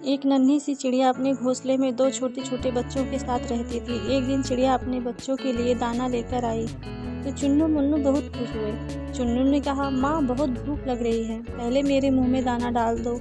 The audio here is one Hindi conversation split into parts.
एक नन्ही सी चिड़िया अपने घोंसले में दो छोटे छोटे बच्चों के साथ रहती थी। एक दिन चिड़िया अपने बच्चों के लिए दाना लेकर आई तो चुन्नू मुन्नू बहुत खुश हुए। चुन्नू ने कहा, माँ बहुत भूख लग रही है, पहले मेरे मुंह में दाना डाल दो।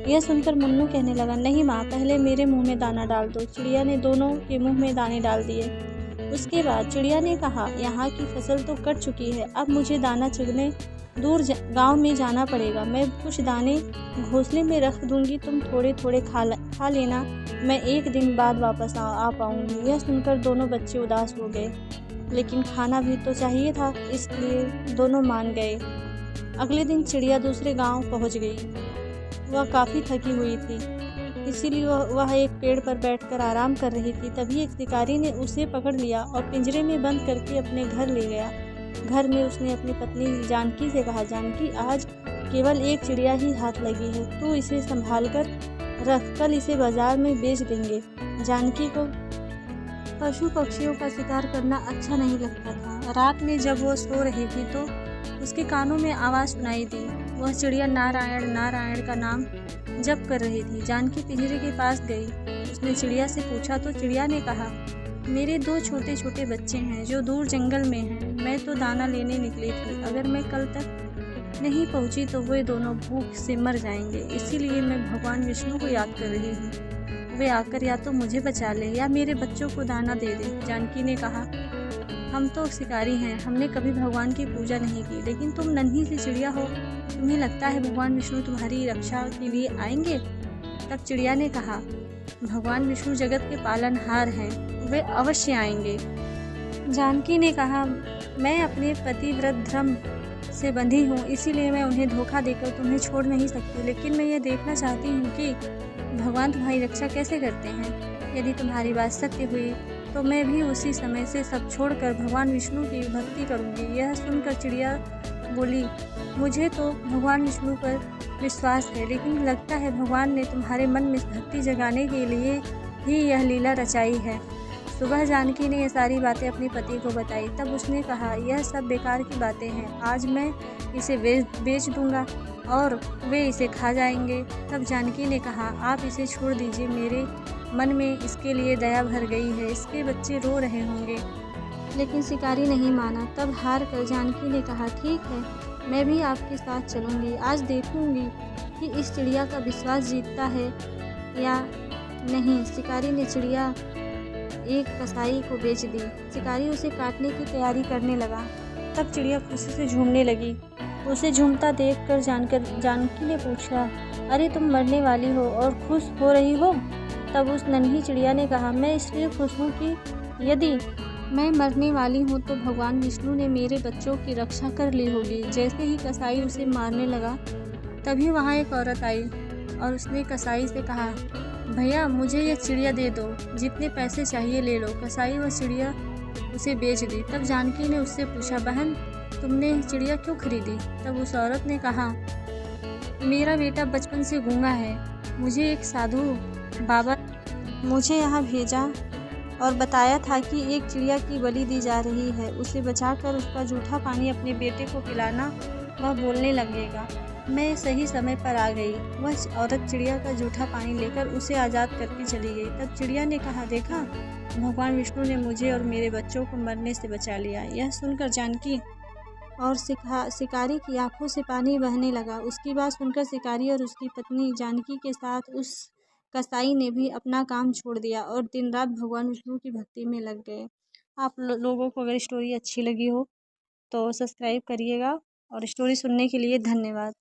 यह सुनकर मुन्नू कहने लगा, नहीं माँ, पहले मेरे मुंह में दाना डाल दो। चिड़िया ने दोनों के मुंह में दाने डाल दिए। उसके बाद चिड़िया ने कहा, यहाँ की फसल तो कट चुकी है, अब मुझे दाना चुगने दूर गांव में जाना पड़ेगा। मैं कुछ दाने घोंसले में रख दूंगी, तुम थोड़े थोड़े खा लेना, मैं एक दिन बाद वापस आ पाऊंगी। यह सुनकर दोनों बच्चे उदास हो गए, लेकिन खाना भी तो चाहिए था, इसलिए दोनों मान गए। अगले दिन चिड़िया दूसरे गांव पहुंच गई। वह काफ़ी थकी हुई थी, इसीलिए वह एक पेड़ पर बैठकर आराम कर रही थी। तभी एक शिकारी ने उसे पकड़ लिया और पिंजरे में बंद करके अपने घर ले गया। घर में उसने अपनी पत्नी जानकी से कहा, जानकी, आज केवल एक चिड़िया ही हाथ लगी है, तू इसे संभाल कर रख, कल इसे बाजार में बेच देंगे। जानकी को पशु पक्षियों का शिकार करना अच्छा नहीं लगता था। रात में जब वो सो रही थी तो उसके कानों में आवाज़ सुनाई दी। वह चिड़िया नारायण नारायण का नाम जप कर रही थी। जानकी पिंजरे के पास गई, उसने चिड़िया से पूछा तो चिड़िया ने कहा, मेरे दो छोटे छोटे बच्चे हैं जो दूर जंगल में हैं, मैं तो दाना लेने निकली थी, अगर मैं कल तक नहीं पहुंची तो वे दोनों भूख से मर जाएंगे, इसीलिए मैं भगवान विष्णु को याद कर रही हूँ। वे आकर या तो मुझे बचा ले या मेरे बच्चों को दाना दे दे। जानकी ने कहा, हम तो शिकारी हैं, हमने कभी भगवान की पूजा नहीं की, लेकिन तुम नन्ही सी चिड़िया हो, तुम्हें लगता है भगवान विष्णु तुम्हारी रक्षा के लिए आएंगे? तब चिड़िया ने कहा, भगवान विष्णु जगत के पालनहार हैं, वे अवश्य आएंगे। जानकी ने कहा, मैं अपने पतिव्रत धर्म से बंधी हूँ, इसीलिए मैं उन्हें धोखा देकर तुम्हें छोड़ नहीं सकती, लेकिन मैं ये देखना चाहती हूँ कि भगवान तुम्हारी रक्षा कैसे करते हैं। यदि तुम्हारी बात सत्य हुई तो मैं भी उसी समय से सब छोड़कर भगवान विष्णु की भक्ति करूँगी। यह सुनकर चिड़िया बोली, मुझे तो भगवान विष्णु पर विश्वास है, लेकिन लगता है भगवान ने तुम्हारे मन में भक्ति जगाने के लिए ही यह लीला रचाई है। सुबह जानकी ने ये सारी बातें अपने पति को बताई। तब उसने कहा, यह सब बेकार की बातें हैं, आज मैं इसे बेच दूंगा और वे इसे खा जाएंगे। तब जानकी ने कहा, आप इसे छोड़ दीजिए, मेरे मन में इसके लिए दया भर गई है, इसके बच्चे रो रहे होंगे। लेकिन शिकारी नहीं माना। तब हार कर जानकी ने कहा, ठीक है, मैं भी आपके साथ चलूँगी, आज देखूँगी कि इस चिड़िया का विश्वास जीतता है या नहीं। शिकारी ने चिड़िया एक कसाई को बेच दी। शिकारी उसे काटने की तैयारी करने लगा। तब चिड़िया खुशी से झूमने लगी। उसे झूमता देखकर जानकी ने पूछा, अरे तुम मरने वाली हो और खुश हो रही हो? तब उस नन्ही चिड़िया ने कहा, मैं इसलिए खुश हूँ कि यदि मैं मरने वाली हूँ तो भगवान विष्णु ने मेरे बच्चों की रक्षा कर ली होगी। जैसे ही कसाई उसे मारने लगा तभी वहाँ एक औरत आई और उसने कसाई से कहा, भैया मुझे ये चिड़िया दे दो, जितने पैसे चाहिए ले लो। कसाई वह चिड़िया उसे बेच दी। तब जानकी ने उससे पूछा, बहन तुमने चिड़िया क्यों खरीदी? तब उस औरत ने कहा, मेरा बेटा बचपन से गूंगा है, मुझे एक साधु बाबा मुझे यहाँ भेजा और बताया था कि एक चिड़िया की बलि दी जा रही है, उसे बचाकर उसका जूठा पानी अपने बेटे को पिलाना, वह बोलने लगेगा। मैं सही समय पर आ गई। वह औरत चिड़िया का जूठा पानी लेकर उसे आज़ाद करके चली गई। तब चिड़िया ने कहा, देखा, भगवान विष्णु ने मुझे और मेरे बच्चों को मरने से बचा लिया। यह सुनकर जानकी और शिकारी की आंखों से पानी बहने लगा। उसकी बात सुनकर शिकारी और उसकी पत्नी जानकी के साथ उस कसाई ने भी अपना काम छोड़ दिया और दिन रात भगवान विष्णु की भक्ति में लग गए। आप लोगों को अगर स्टोरी अच्छी लगी हो तो सब्सक्राइब करिएगा और स्टोरी सुनने के लिए धन्यवाद।